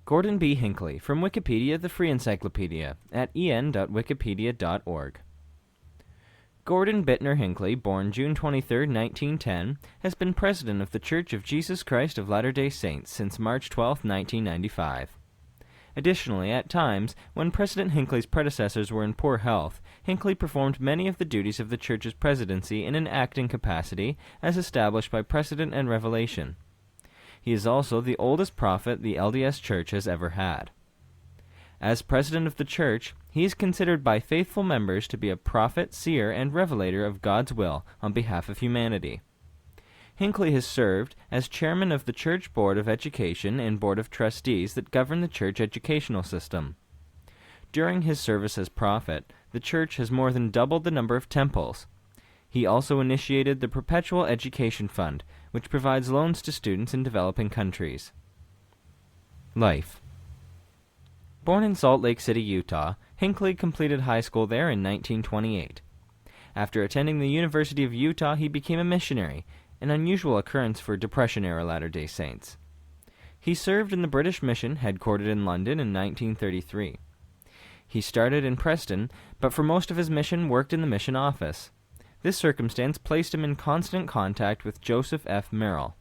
Gordon B. Hinckley, from Wikipedia, the free encyclopedia, at en.wikipedia.org. Gordon Bittner Hinckley, born June 23, 1910, has been president of the Church of Jesus Christ of Latter-day Saints since March 12, 1995. Additionally, at times, when President Hinckley's predecessors were in poor health, Hinckley performed many of the duties of the Church's presidency in an acting capacity as established by precedent and revelation. He is also the oldest prophet the LDS Church has ever had. As president of the Church, he is considered by faithful members to be a prophet, seer, and revelator of God's will on behalf of humanity. Hinckley has served as chairman of the Church Board of Education and Board of Trustees that govern the Church educational system. During his service as prophet, the Church has more than doubled the number of temples. He also initiated the Perpetual Education Fund, which provides loans to students in developing countries. Life. Born in Salt Lake City, Utah, Hinckley completed high school there in 1928. After attending the University of Utah, he became a missionary, an unusual occurrence for Depression-era Latter-day Saints. He served in the British Mission, headquartered in London, in 1933. He started in Preston, but for most of his mission worked in the mission office. This circumstance placed him in constant contact with Joseph F. Merrill.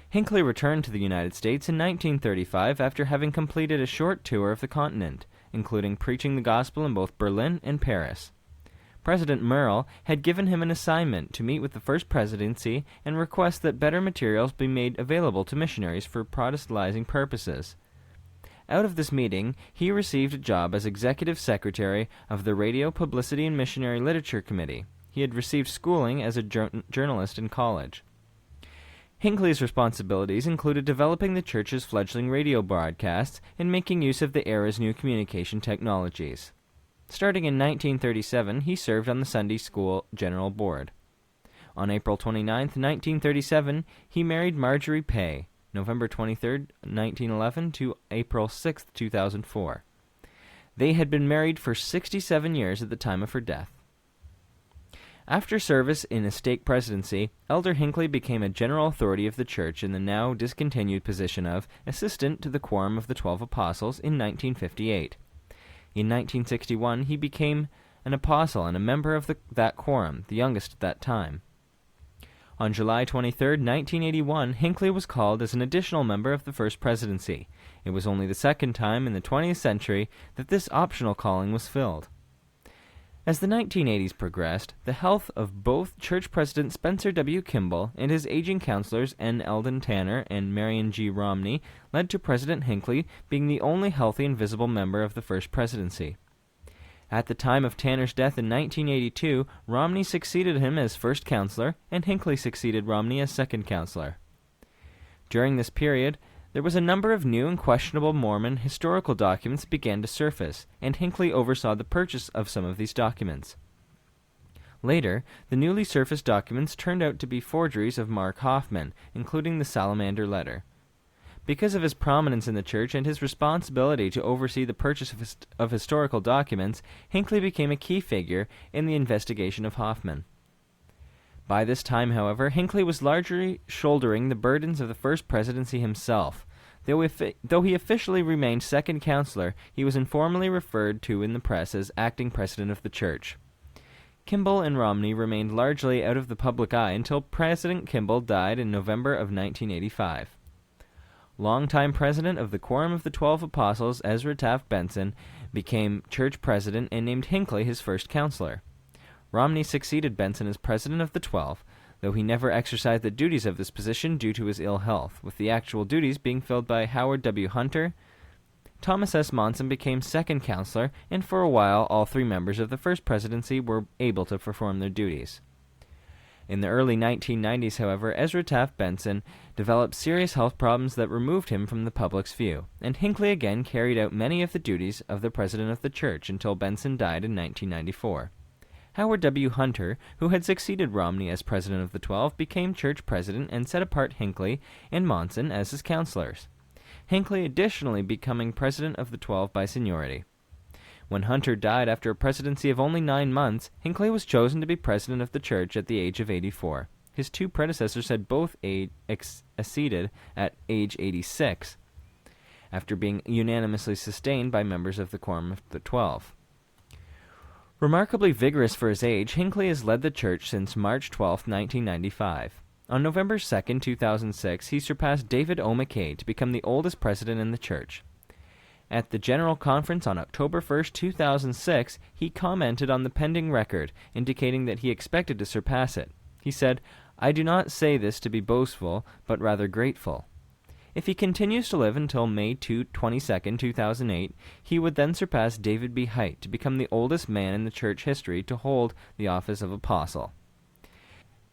Hinckley returned to the United States in 1935 after having completed a short tour of the continent, including preaching the gospel in both Berlin and Paris. President Merrill had given him an assignment to meet with the First Presidency and request that better materials be made available to missionaries for Protestantizing purposes. Out of this meeting, he received a job as Executive Secretary of the Radio, Publicity, and Missionary Literature Committee. He had received schooling as a journalist in college. Hinckley's responsibilities included developing the Church's fledgling radio broadcasts and making use of the era's new communication technologies. Starting in 1937, he served on the Sunday School General Board. On April 29, 1937, he married Marjorie Pay, November 23, 1911 to April 6, 2004. They had been married for 67 years at the time of her death. After service in a stake presidency, Elder Hinckley became a general authority of the Church in the now discontinued position of Assistant to the Quorum of the 12 Apostles in 1958. In 1961, he became an apostle and a member of that quorum, the youngest at that time. On July 23, 1981, Hinckley was called as an additional member of the First Presidency. It was only the second time in the 20th century that this optional calling was filled. As the 1980s progressed, the health of both Church President Spencer W. Kimball and his aging counselors N. Eldon Tanner and Marion G. Romney led to President Hinckley being the only healthy and visible member of the First Presidency. At the time of Tanner's death in 1982, Romney succeeded him as first counselor, and Hinckley succeeded Romney as second counselor. During this period, there was a number of new and questionable Mormon historical documents that began to surface, and Hinckley oversaw the purchase of some of these documents. Later, the newly surfaced documents turned out to be forgeries of Mark Hoffman, including the Salamander letter. Because of his prominence in the Church and his responsibility to oversee the purchase of historical documents, Hinckley became a key figure in the investigation of Hoffman. By this time, however, Hinckley was largely shouldering the burdens of the First Presidency himself. Though he officially remained second counselor, he was informally referred to in the press as acting president of the Church. Kimball and Romney remained largely out of the public eye until President Kimball died in November of 1985. Longtime president of the Quorum of the 12 Apostles, Ezra Taft Benson, became church president and named Hinckley his first counselor. Romney succeeded Benson as president of the 12, though he never exercised the duties of this position due to his ill health, with the actual duties being filled by Howard W. Hunter. Thomas S. Monson became second counselor, and for a while all three members of the First Presidency were able to perform their duties. In the early 1990s, however, Ezra Taft Benson developed serious health problems that removed him from the public's view, and Hinckley again carried out many of the duties of the president of the Church until Benson died in 1994. Howard W. Hunter, who had succeeded Romney as president of the 12, became church president and set apart Hinckley and Monson as his counselors. Hinckley additionally becoming president of the 12 by seniority. When Hunter died after a presidency of only 9 months, Hinckley was chosen to be president of the Church at the age of 84. His two predecessors had both acceded at age 86. after being unanimously sustained by members of the Quorum of the 12. Remarkably vigorous for his age, Hinckley has led the church since March 12, 1995. On November 2, 2006, he surpassed David O. McKay to become the oldest president in the church. At the General Conference on October 1, 2006, he commented on the pending record, indicating that he expected to surpass it. He said, "I do not say this to be boastful, but rather grateful." If he continues to live until May 22, 2008, he would then surpass David B. Height to become the oldest man in the church history to hold the office of apostle.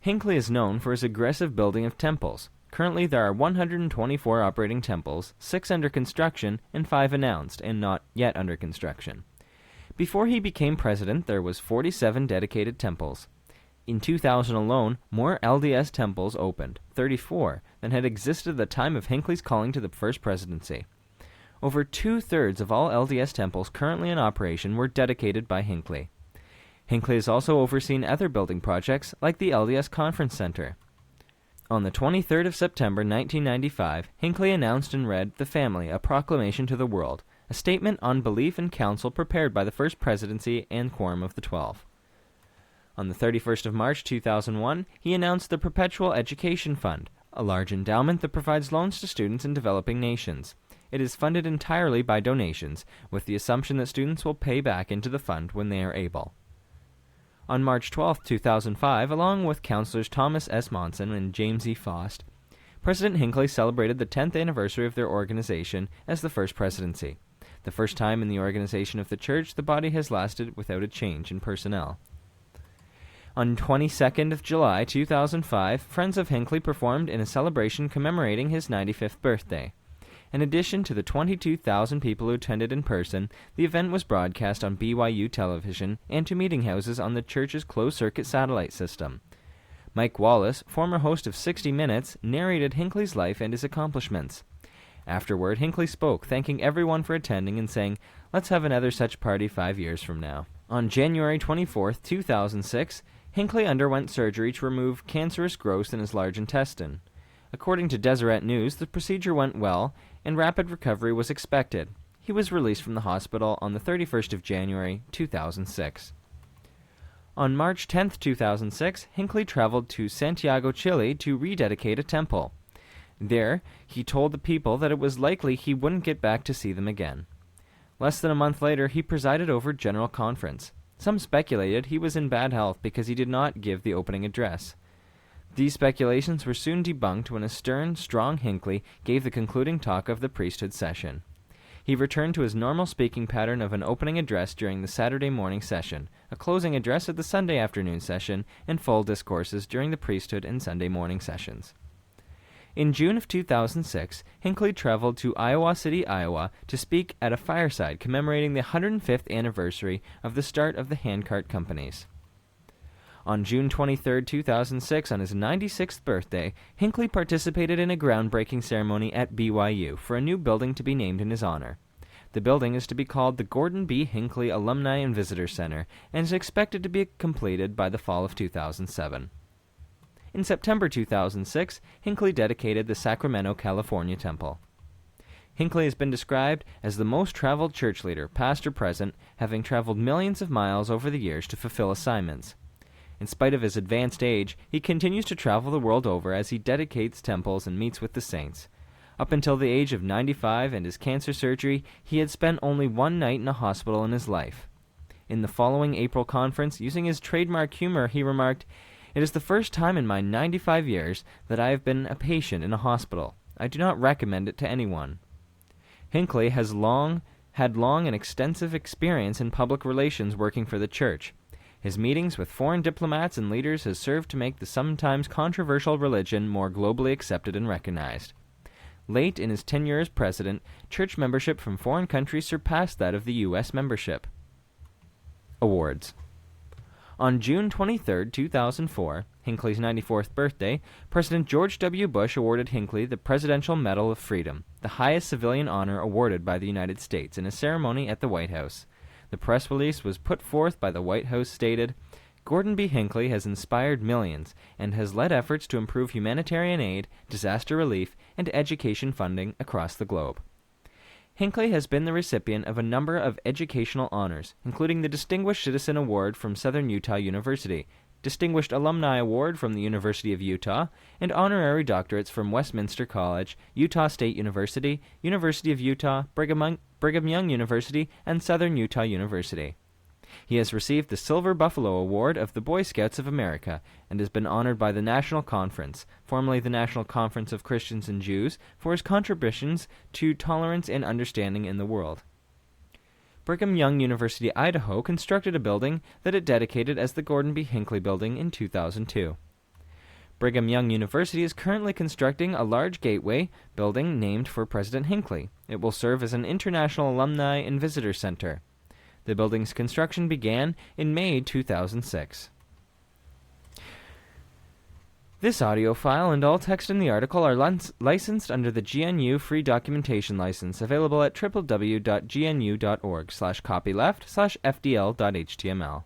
Hinckley is known for his aggressive building of temples. Currently there are 124 operating temples, 6 under construction, and 5 announced and not yet under construction. Before he became president, there was 47 dedicated temples. In 2000 alone, more LDS temples opened, 34, than had existed at the time of Hinckley's calling to the first presidency. Over 2/3 of all LDS temples currently in operation were dedicated by Hinckley. Hinckley has also overseen other building projects like the LDS Conference Center. On the 23rd of September 1995, Hinckley announced and read The Family, a Proclamation to the World, a statement on belief and counsel prepared by the First Presidency and Quorum of the 12. On the 31st of March 2001, he announced the Perpetual Education Fund, a large endowment that provides loans to students in developing nations. It is funded entirely by donations, with the assumption that students will pay back into the fund when they are able. On March 12, 2005, along with Councillors Thomas S. Monson and James E. Faust, President Hinckley celebrated the 10th anniversary of their organization as the First Presidency. The first time in the organization of the church, the body has lasted without a change in personnel. On 22nd of July 2005, Friends of Hinckley performed in a celebration commemorating his 95th birthday. In addition to the 22,000 people who attended in person, the event was broadcast on BYU television and to meeting houses on the church's closed-circuit satellite system. Mike Wallace, former host of 60 Minutes, narrated Hinckley's life and his accomplishments. Afterward, Hinckley spoke, thanking everyone for attending and saying, "Let's have another such party 5 years from now." On January 24, 2006, Hinckley underwent surgery to remove cancerous growths in his large intestine. According to Deseret News, the procedure went well, and rapid recovery was expected. He was released from the hospital on the 31st of January, 2006. On March 10, 2006, Hinckley traveled to Santiago, Chile to rededicate a temple. There, he told the people that it was likely he wouldn't get back to see them again. Less than a month later, he presided over General Conference. Some speculated he was in bad health because he did not give the opening address. These speculations were soon debunked when a stern, strong Hinckley gave the concluding talk of the priesthood session. He returned to his normal speaking pattern of an opening address during the Saturday morning session, a closing address at the Sunday afternoon session, and full discourses during the priesthood and Sunday morning sessions. In June of 2006, Hinckley traveled to Iowa City, Iowa, to speak at a fireside commemorating the 105th anniversary of the start of the handcart companies. On June 23, 2006, on his 96th birthday, Hinckley participated in a groundbreaking ceremony at BYU for a new building to be named in his honor. The building is to be called the Gordon B. Hinckley Alumni and Visitor Center and is expected to be completed by the fall of 2007. In September 2006, Hinckley dedicated the Sacramento, California temple. Hinckley has been described as the most traveled church leader, past or present, having traveled millions of miles over the years to fulfill assignments. In spite of his advanced age, he continues to travel the world over as he dedicates temples and meets with the saints. Up until the age of 95 and his cancer surgery, he had spent only one night in a hospital in his life. In the following April conference, using his trademark humor, he remarked, "It is the first time in my 95 years that I have been a patient in a hospital. I do not recommend it to anyone." Hinckley had long and extensive experience in public relations working for the church. His meetings with foreign diplomats and leaders has served to make the sometimes controversial religion more globally accepted and recognized. Late in his tenure as president, church membership from foreign countries surpassed that of the U.S. membership. Awards. On June 23, 2004, Hinckley's 94th birthday, President George W. Bush awarded Hinckley the Presidential Medal of Freedom, the highest civilian honor awarded by the United States, in a ceremony at the White House. The press release was put forth by the White House stated, "Gordon B. Hinckley has inspired millions and has led efforts to improve humanitarian aid, disaster relief, and education funding across the globe. Hinckley has been the recipient of a number of educational honors, including the Distinguished Citizen Award from Southern Utah University, Distinguished Alumni Award from the University of Utah, and honorary doctorates from Westminster College, Utah State University, University of Utah, Brigham Young University, and Southern Utah University. He has received the Silver Buffalo Award of the Boy Scouts of America and has been honored by the National Conference, formerly the National Conference of Christians and Jews, for his contributions to tolerance and understanding in the world. Brigham Young University, Idaho constructed a building that it dedicated as the Gordon B. Hinckley Building in 2002. Brigham Young University is currently constructing a large gateway building named for President Hinckley. It will serve as an international alumni and visitor center. The building's construction began in May 2006. This audio file and all text in the article are licensed under the GNU Free Documentation License, available at www.gnu.org/copyleft/fdl.html.